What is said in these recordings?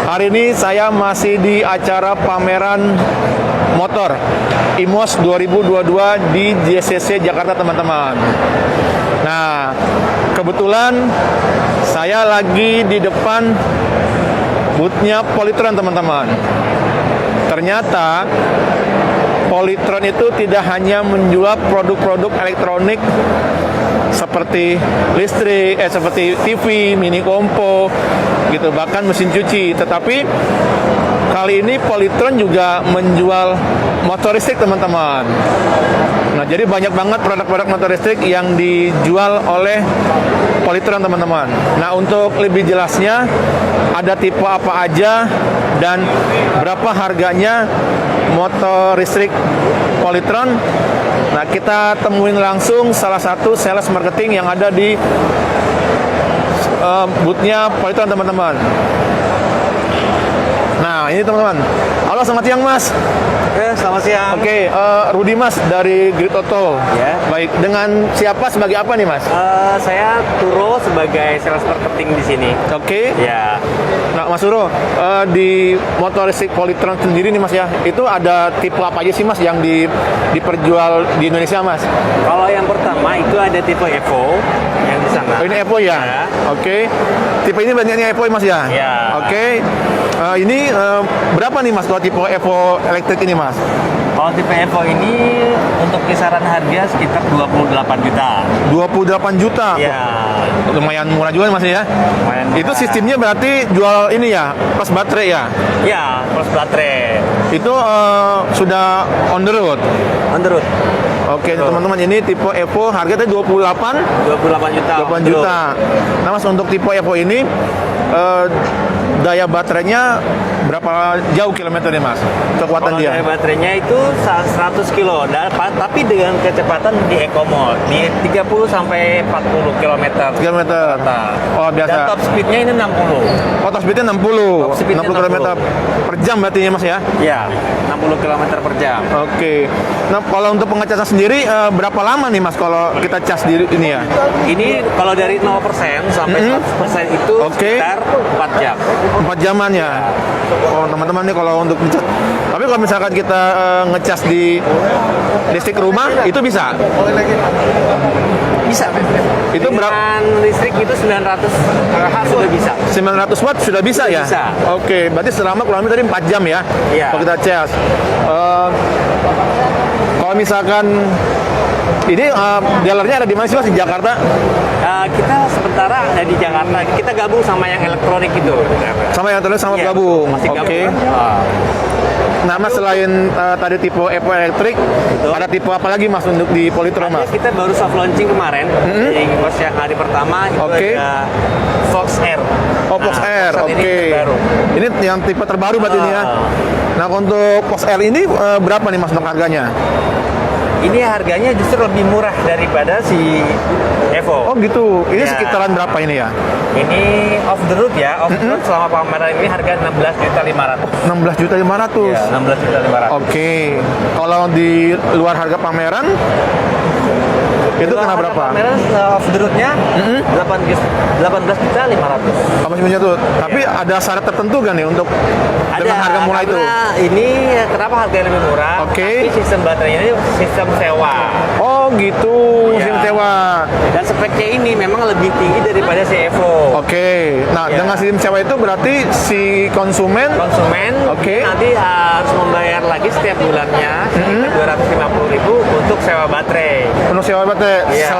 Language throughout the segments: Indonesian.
Hari ini saya masih di acara pameran motor IMOS 2022 di JCC Jakarta, teman-teman. Nah, kebetulan saya lagi di depan boothnya Polytron, teman-teman. Ternyata Polytron itu tidak hanya menjual produk-produk elektronik seperti listrik, seperti TV, mini kompo, gitu, bahkan mesin cuci. Tetapi kali ini Polytron juga menjual motor listrik, teman-teman. Nah, jadi banyak banget produk-produk motor listrik yang dijual oleh Polytron, teman-teman. Nah, untuk lebih jelasnya, ada tipe apa aja dan berapa harganya motor listrik Polytron. Nah, kita temuin langsung salah satu sales marketing yang ada di boothnya Polytron, teman-teman. Nah, ini teman-teman. Halo, selamat siang, Mas. Selamat siang. Oke, Rudi, Mas, dari Grid Auto. Ya. Baik, dengan siapa sebagai apa nih, Mas? Saya Turo sebagai sales marketing di sini. Oke. Ya. Nah, Mas Turo, di motor listrik Polytron sendiri nih, Mas, ya, itu ada tipe apa aja sih, Mas, yang diperjual di Indonesia, Mas? Kalau yang pertama itu ada tipe Evo yang di sana. Oh, ini Evo ya? Ya. Oke. Tipe ini banyaknya Evo, Mas, ya? Ya. Oke. Ini berapa nih, Mas, kalau tipe Evo elektrik ini, Mas? Kalau tipe Evo ini untuk kisaran harga sekitar 28 juta. 28 juta? Ya. Lumayan murah juga, Mas, ya? Lumayan murah. Itu sistemnya berarti jual ini ya, plus baterai ya? Ya, plus baterai. Itu sudah on the road? On the road. Oke, teman-teman, ini tipe Evo harganya 28 juta. 28 juta. Nah, Mas, untuk tipe Evo ini daya baterainya berapa jauh kilometernya, Mas? Kekuatan Kalau dia? daya baterainya itu 100 kilo, tapi dengan kecepatan di Eco Mode di 30 sampai 40 km. Kilometer. Oh, biasa. Dan top speednya ini 60. Oh, top speednya 60. Top speednya 60 km per jam berarti ya, Mas, ya? Ya, 60 km per jam. Oke. Nah, kalau untuk pengecasan sendiri berapa lama nih, Mas, kalau kita cas di ini ya? Ini kalau dari 0% sampai 100% itu sekitar 4 jam. 4 jaman ya. Oh, teman-teman nih kalau untuk ngecas. Tapi kalau misalkan kita ngecas di listrik rumah itu bisa. Bisa. Itu berapa? Dengan listrik itu 900 kWh sudah bisa. 900 watt sudah bisa ya? Bisa. Oke, berarti selama kurang lebih tadi 4 jam ya? Iya. Kalau kita cas. Kalau misalkan ini dealernya ada di mana sih, Mas? Di Jakarta? Kita sementara ada di Jakarta. Kita gabung sama yang elektronik itu. Sama yang terus sama Iya, gabung. masih Oke. gabung. Nah, Mas, selain tadi tipe Evo elektrik, ada tipe apa lagi, Mas, untuk di Polytron, Mas? Kita baru soft launching kemarin. Jadi pas yang hari pertama itu Oke. ada Fox Air. Oh, Fox Air, Fox oke. Ini terbaru. Ini yang tipe terbaru berarti ini ya. Nah, untuk Fox Air ini berapa nih, Mas, untuk harganya? Ini harganya justru lebih murah daripada si Evo. Oh, gitu. Ini Ya. sekitaran berapa ini ya? Ini off the road ya. Off the road selama pameran ini harga 16.500.000. 16.500.000. Ya, 16.500.000. Oke. Kalau di luar harga pameran itu kena berapa? Pameran off the road-nya 18.500.000. Apa sih tuh? Tapi ada syarat tertentu kan nih untuk dengan harga murah itu? Karena ini kenapa harganya lebih murah? Oke. Tapi sistem baterainya ini sistem sewa. Oh, gitu. Ya. Sistem sewa. Dan speknya ini memang lebih tinggi daripada si Evo. Oke. Nah, Ya. dengan sistem sewa itu berarti si konsumen Oke. nanti harus membayar lagi setiap bulannya sekitar 250.000 untuk sewa baterai. untuk sewa baterai Iya.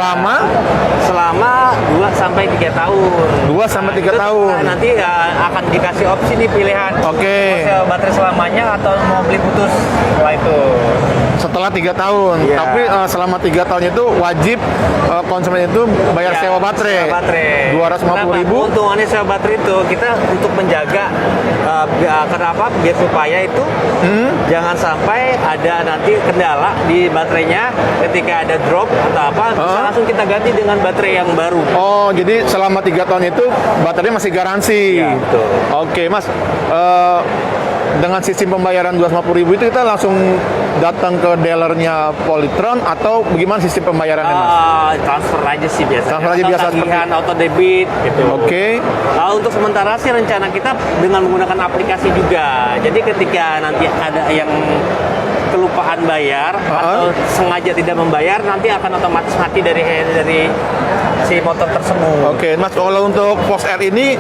selama 2 sampai 3 tahun. 2 sampai 3 Itu tahun. Nanti akan dikasih opsi nih pilihan. Oke. Mau sewa baterai selamanya atau mau beli putus setelah itu. Setelah 3 tahun. Iya. Tapi selama 3 tahun itu wajib konsumen itu bayar Ya, sewa baterai. Sewa baterai. 250.000. Keuntungannya sewa baterai itu kita untuk menjaga kenapa biar supaya itu jangan sampai ada nanti kendala di baterainya ketika ada drop atau apa bisa langsung kita ganti dengan baterai yang baru. Oh, jadi selama 3 tahun itu baterai masih garansi. Iya, betul. Oke, Mas. Dengan sistem pembayaran 250.000 itu kita langsung datang ke dealernya Polytron atau bagaimana sistem pembayarannya Mas? Transfer aja sih biasanya. Transfer aja Atau biasa tagihan auto debit gitu. Oke. Untuk sementara sih rencana kita dengan menggunakan aplikasi juga. Jadi ketika nanti ada yang kelupaan bayar atau sengaja tidak membayar, nanti akan otomatis mati dari si motor tersebut. Oke, Mas, kalau untuk Fox R ini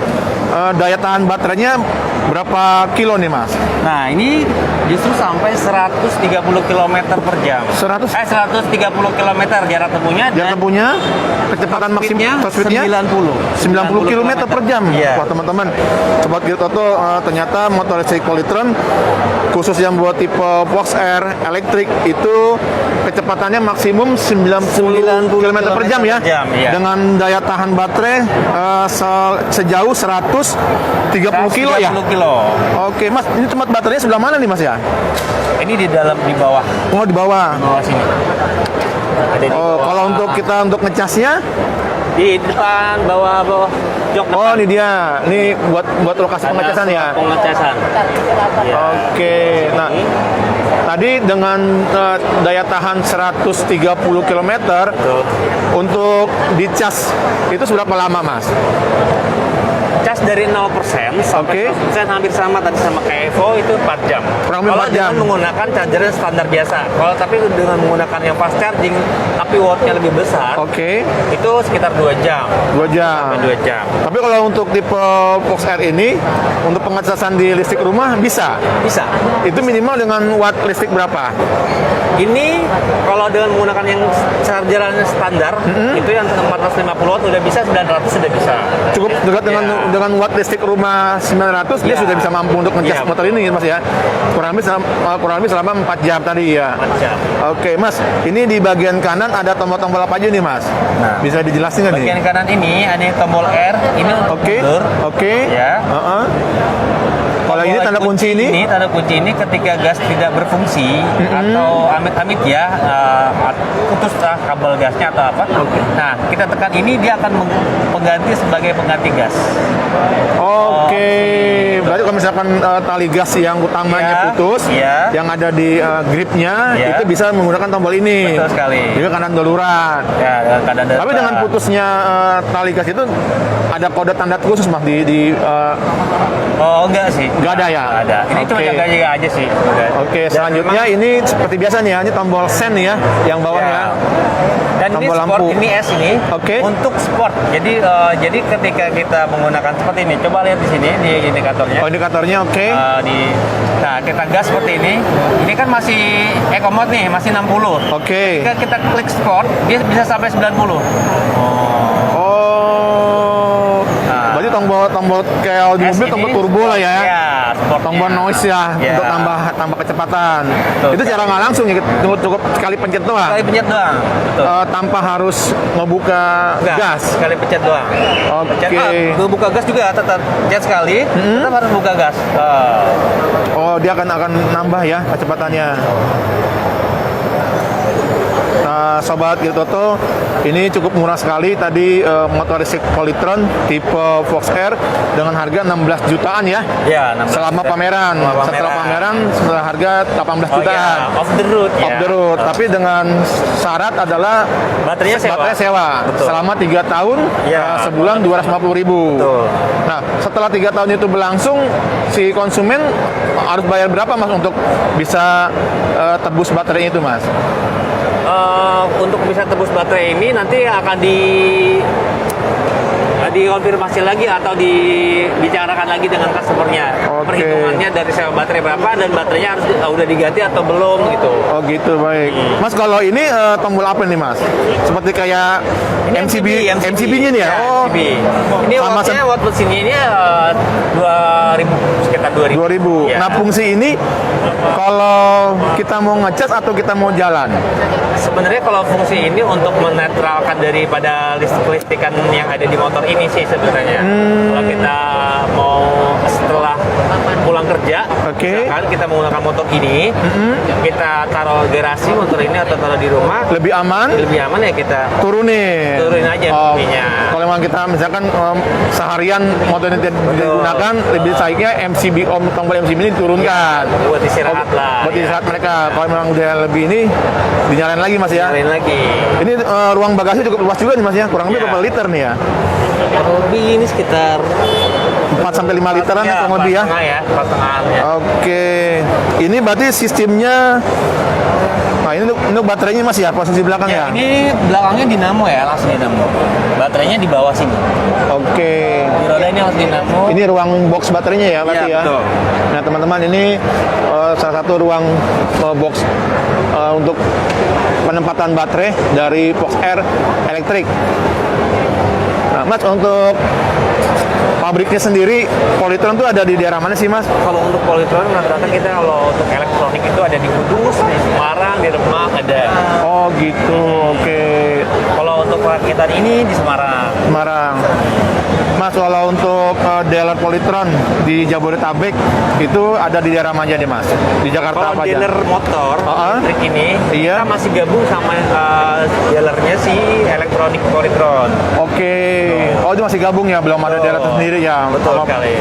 daya tahan baterainya berapa kilo nih Mas? Nah, ini justru sampai 130 km per jam. 130 130 km jarak tempuhnya Jarak dan tempuhnya kecepatan maksimal top speednya 90 km per jam. Iya. Wah teman-teman, Sobat Gear Auto, ternyata motor listrik Polytron khusus yang buat tipe Fox R elektrik itu kecepatannya maksimum 90 km per jam ya. Iya. Dengan daya tahan baterai sejauh 130 kilo ya. 130 kilo. Oke Mas, ini tempat baterainya sebelah mana nih Mas ya? Ini di bawah Oh di bawah. sini. Ada di Oh, bawah. kalau untuk kita untuk ngecasnya, Di depan bawah jok depan. oh ini dia, ini buat lokasi pengecasan ya. Pengecasan. Ya. Oke, nah tadi dengan daya tahan 130 km Tuh. untuk dicas itu berapa lama Mas? Cas dari 0% sampai Oke. 100% hampir sama tadi sama kayak Evo itu 4 jam. Kurang lebih Kalau 4 jam. dengan menggunakan charger standar biasa. Kalau tapi dengan menggunakan yang fast charging tapi wattnya lebih besar, Oke, itu sekitar 2 jam. 2 jam. Sampai 2 jam. Tapi kalau untuk tipe Fox R ini untuk pengecasan di listrik rumah bisa. Bisa. Itu minimal dengan watt listrik berapa? Ini kalau dengan menggunakan yang chargeran standar, itu yang 450 watt udah bisa, 900 sudah bisa. Cukup dekat Ya. dengan watt listrik rumah 900 dia Ya. sudah bisa mampu untuk ngecas Ya. motor ini Mas ya. Kurang lebih selama 4 jam tadi ya. 4 jam. Oke Mas, ini di bagian kanan ada tombol-tombol apa aja nih Mas? Nah. Bisa dijelasin nggak nih? Bagian kanan ini ada tombol R, ini untuk Oke, mundur. oke. Ya. Heeh. Kalau ini tanda kunci ini? Tanda kunci ini ketika gas tidak berfungsi atau amit-amit ya putuslah kabel gasnya atau apa. Oke. Nah, kita tekan ini dia akan pengganti sebagai pengganti gas. Oke. Berarti kalau misalkan tali gas yang utamanya Iya, putus, iya. yang ada di gripnya Iya. itu bisa menggunakan tombol ini. Betul sekali. Jadi kanan darurat. Ya, dalam keadaan darurat. Tapi dengan putusnya tali gas itu ada kode tanda khusus Mas di Oh, enggak sih. Nggak ada ya? Nggak ada. Ini cuma Oke. jaga-jaga aja sih. Oke, Dan selanjutnya ini seperti biasa nih ya, ini tombol sen nih ya, yang bawahnya. Dan ini Tombol sport, lampu. ini S ini Oke. untuk sport. Jadi ketika kita menggunakan seperti ini, coba lihat di sini di indikatornya. Oh, indikatornya oke. Nah, kita gas seperti ini. Ini kan masih eco mode nih, masih 60. Oke. Ketika kita klik sport, dia bisa sampai 90. Oh. Nah. Berarti tombol kayak di S mobil ini tombol turbo lah ya. Ya, sportnya. Tombol noise ya, Ya. untuk tambah kecepatan. Betul. Itu cara nggak langsung ya, cukup sekali pencet doang. Sekali pencet doang. Betul. Tanpa harus ngebuka Enggak, gas. sekali pencet doang. Oke. Pencet, buka gas juga tetap pencet sekali, tetap harus buka gas. Oh, dia akan nambah ya kecepatannya. Nah, Sobat Gear Auto, ini cukup murah sekali tadi motor listrik Polytron tipe Fox R dengan harga 16 jutaan ya. Ya, 16 Selama juta. pameran. Selama Setelah pameran. setelah harga 18 Oh jutaan. ya, off the road ya. Off the road, tapi dengan syarat adalah Baterainya sewa. baterai sewa. Betul. Selama 3 tahun, Ya. sebulan 250.000. Betul. Nah, setelah 3 tahun itu berlangsung, si konsumen harus bayar berapa Mas untuk bisa tebus baterai itu Mas? Untuk bisa tebus baterai ini nanti akan dikonfirmasi lagi atau dibicarakan lagi dengan customernya. Oke. Perhitungannya dari sewa baterai berapa dan baterainya harus udah diganti atau belum gitu. Oh gitu, baik. Mas, kalau ini tombol apa nih Mas? Seperti kayak MCB-nya nih ya? Oh, MCB. Ini sama wattnya watt sini ini 2000 sekitar 2000. 2000. Ya. Nah, fungsi ini kalau kita mau ngecas atau kita mau jalan? Sebenarnya kalau fungsi ini untuk menetralkan daripada listrik-listrikan yang ada di motor ini sih sebenarnya. Kalau kita mau setelah pulang kerja kerja. Oke. Misalkan kita menggunakan motor ini, kita taruh garasi motor ini atau taruh di rumah, Lebih aman, lebih aman ya kita turunin. turunin aja Oh, bunyinya. kalau memang kita misalkan seharian motor ini digunakan, lebih baiknya tombol MCB ini diturunkan. Buat istirahat lah. Buat istirahat mereka. Kalau memang udah lebih ini, dinyalain lagi Mas ya. Nyalain lagi. Ini ruang bagasi cukup luas juga nih Mas ya. Kurang lebih Iya. berapa liter nih ya? Kurang lebih ini sekitar 4 sampai 5 literan ya, kurang lebih ya. 4,5 ya, 4,5 ya. Oke. Ini berarti sistemnya. Nah, ini untuk baterainya Mas ya, posisi belakang ya. Ini belakangnya dinamo ya, langsung dinamo. Baterainya di bawah sini. Oke. Di roda ini langsung dinamo. Ini ruang box baterainya ya berarti Iya, ya. betul. Nah teman-teman ini salah satu ruang box untuk penempatan baterai dari Fox Air elektrik. Nah Mas, untuk pabriknya sendiri Polytron tuh ada di daerah mana sih Mas? Kalau untuk Polytron rata-rata kita kalau untuk elektronik itu ada di Kudus, di Semarang, di Demak ada. Oh gitu, oke. Kalau untuk perakitan ini di Semarang. Semarang. Mas, kalau untuk dealer Polytron di Jabodetabek itu ada di daerah mana aja Mas? Di Jakarta Kalau apa aja? dealer motor elektrik ini, Iya. kita masih gabung sama dealernya si elektronik Polytron. Oke. Oh itu masih gabung ya, belum ada Betul. dealer sendiri ya? Betul sekali.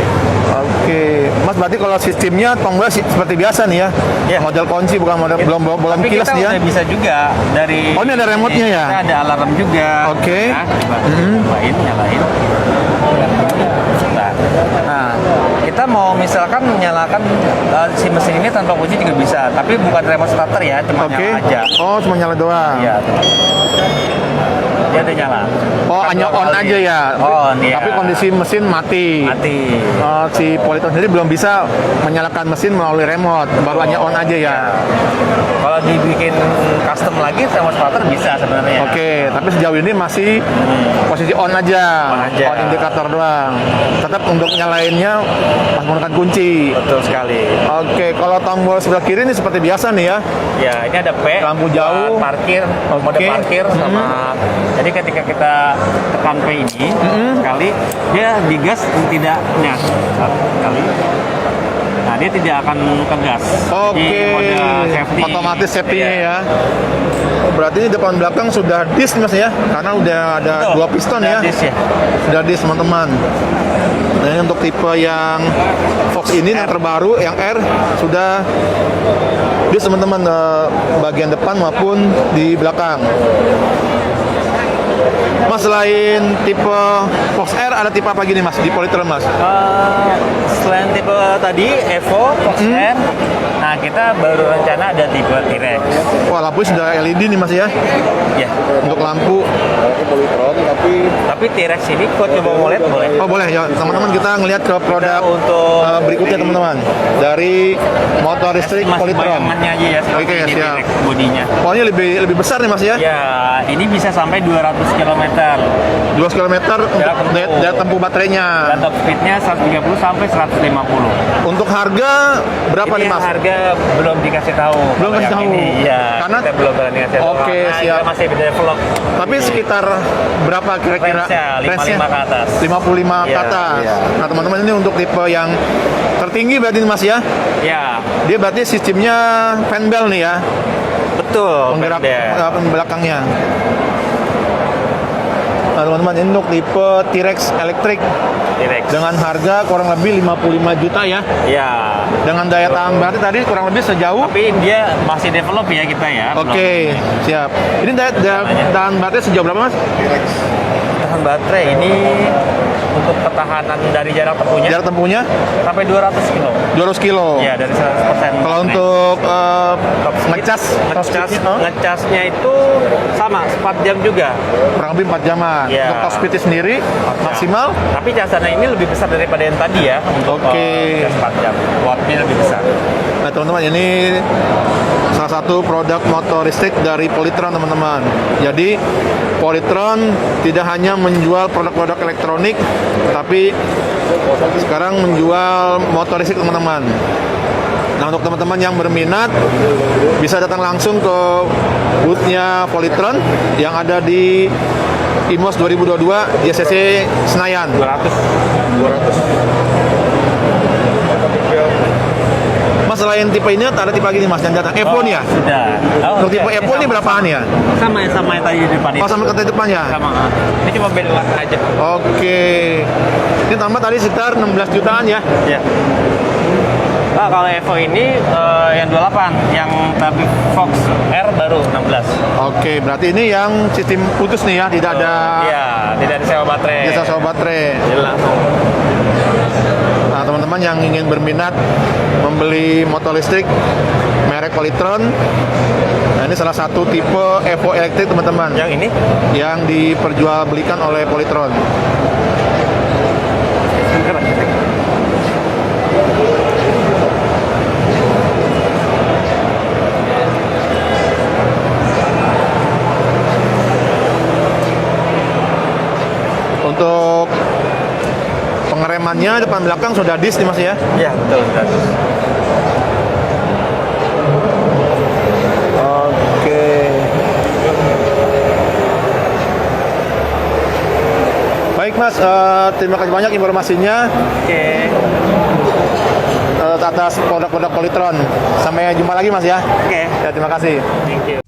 Oke, Mas berarti kalau sistemnya tombol seperti biasa nih ya? Iya. Model kunci bukan model belum Tapi kilas kita nih ya? udah bisa juga dari. Oh, ini ada remote-nya ya? Kita ada alarm juga. Oke. Nah, nyalain. Nah, kita mau misalkan menyalakan si mesin ini tanpa kunci juga bisa, tapi bukan remote starter ya, cuma Oke. nyala aja. Oh cuma nyala doang. Iya. Dia udah nyala. Oh hanya on aja ya? On, iya. Tapi kondisi mesin mati. Mati. Si Polytron sendiri belum bisa menyalakan mesin melalui remote, baru hanya on aja ya? Kalau dibikin custom lagi remote starter bisa sebenarnya. Oke, tapi sejauh ini masih posisi on aja, On aja. on indikator doang. Tetap untuk nyalainnya pas menggunakan kunci. Betul sekali. Oke, kalau tombol sebelah kiri ini seperti biasa nih ya. Ya, ini ada P. Lampu jauh. buat parkir, mode Oke. parkir sama. Jadi ketika kita tekan P ini sekali, dia digas tidak nyas sekali. Nah, dia tidak akan kegas. Oke, Di mode safety. otomatis safety-nya Iya. ya. Oh, berarti ini depan belakang sudah disk Mas ya, karena udah ada Betul. 2 piston Udah ya. disk ya. Sudah disk teman-teman. Nah ini untuk tipe yang Fox ini yang terbaru, yang R sudah disk teman-teman, bagian depan maupun di belakang. Mas, selain tipe Fox R ada tipe apa gini Mas di Polytron Mas? Selain tipe tadi Evo, Fox R, nah kita baru rencana ada tipe T-Rex. Wah lampunya sudah LED nih Mas ya, Ya, untuk lampu. tapi T-Rex ini kok coba mau lihat boleh? Oh boleh ya teman-teman, kita ngelihat ke produk Untuk berikutnya teman-teman dari motor listrik Mas Polytron. bayangannya aja ya, seperti Oke, ini siap. T-Rex bodinya. Pokoknya lebih besar nih Mas ya. Ya, ini bisa sampai 200 km. 2 km untuk daya tempuh baterainya. Dan top speednya 130 sampai 150. Untuk harga berapa Ini nih Mas? harga belum dikasih tahu. Belum Kalau kasih yang tahu. Ini, ya, Karena- kita belum berani kasih tahu. Oke, Karena siap. kita masih develop. Tapi sekitar berapa kira-kira? Range-nya 55 ke atas. 55 ke Iya, atas. iya. Nah teman-teman ini untuk tipe yang tertinggi berarti nih Mas ya. Ya, Dia berarti sistemnya fan bell nih ya, betul. penggerak Beda. belakangnya. Nah teman-teman ini untuk tipe T-Rex elektrik T-Rex. dengan harga kurang lebih 55 juta ya. Ya, Dengan daya tahan berarti tadi kurang lebih sejauh. tapi dia masih develop ya kita ya. Oke, siap. Ini daya tahan baterai sejauh berapa Mas? Tahan baterai ini untuk ketahanan dari jarak tempuhnya Jarak tempuhnya sampai 200 kilo. 200 kilo. Ya, dari 100%. Kalau untuk ngecasnya itu sama 4 jam juga. kurang lebih 4 jaman. Iya. Untuk top speed sendiri maksimal. Tapi casannya ini lebih besar daripada yang tadi ya. Untuk Oke. cas 4 jam. Wattnya lebih besar. Nah teman-teman ini salah satu produk motor listrik dari Polytron teman-teman. Jadi Polytron tidak hanya menjual produk-produk elektronik, tapi sekarang menjual motor listrik teman-teman. Nah untuk teman-teman yang berminat bisa datang langsung ke booth-nya Polytron yang ada di IMOS 2022 JCC Senayan. 200. selain tipe ini ada tipe lagi nih Mas yang datang Evo nih ya. Sudah. Untuk tipe Evo ini berapaan ya? Sama yang tadi di depan itu. Oh, sama kata depannya. Sama. Ini cuma beda warna aja. Oke. Ini tambah tadi sekitar 16 jutaan ya. Ya. Nah, kalau Evo ini yang 28, yang tapi Fox R baru 16. Oke, berarti ini yang sistem putus nih ya, tidak ada Iya, tidak ada sewa baterai. jasa sewa baterai. Jelas. Nah, teman-teman yang ingin berminat membeli motor listrik merek Polytron, nah ini salah satu tipe Evo elektrik teman-teman Yang ini? yang diperjualbelikan oleh Polytron. Untuk pengeremannya depan belakang sudah dis nih Mas ya. Iya, betul. Oke. Baik Mas, terima kasih banyak informasinya Oke. atas produk-produk Polytron. Sampai jumpa lagi Mas ya. Oke. Ya, terima kasih. Thank you.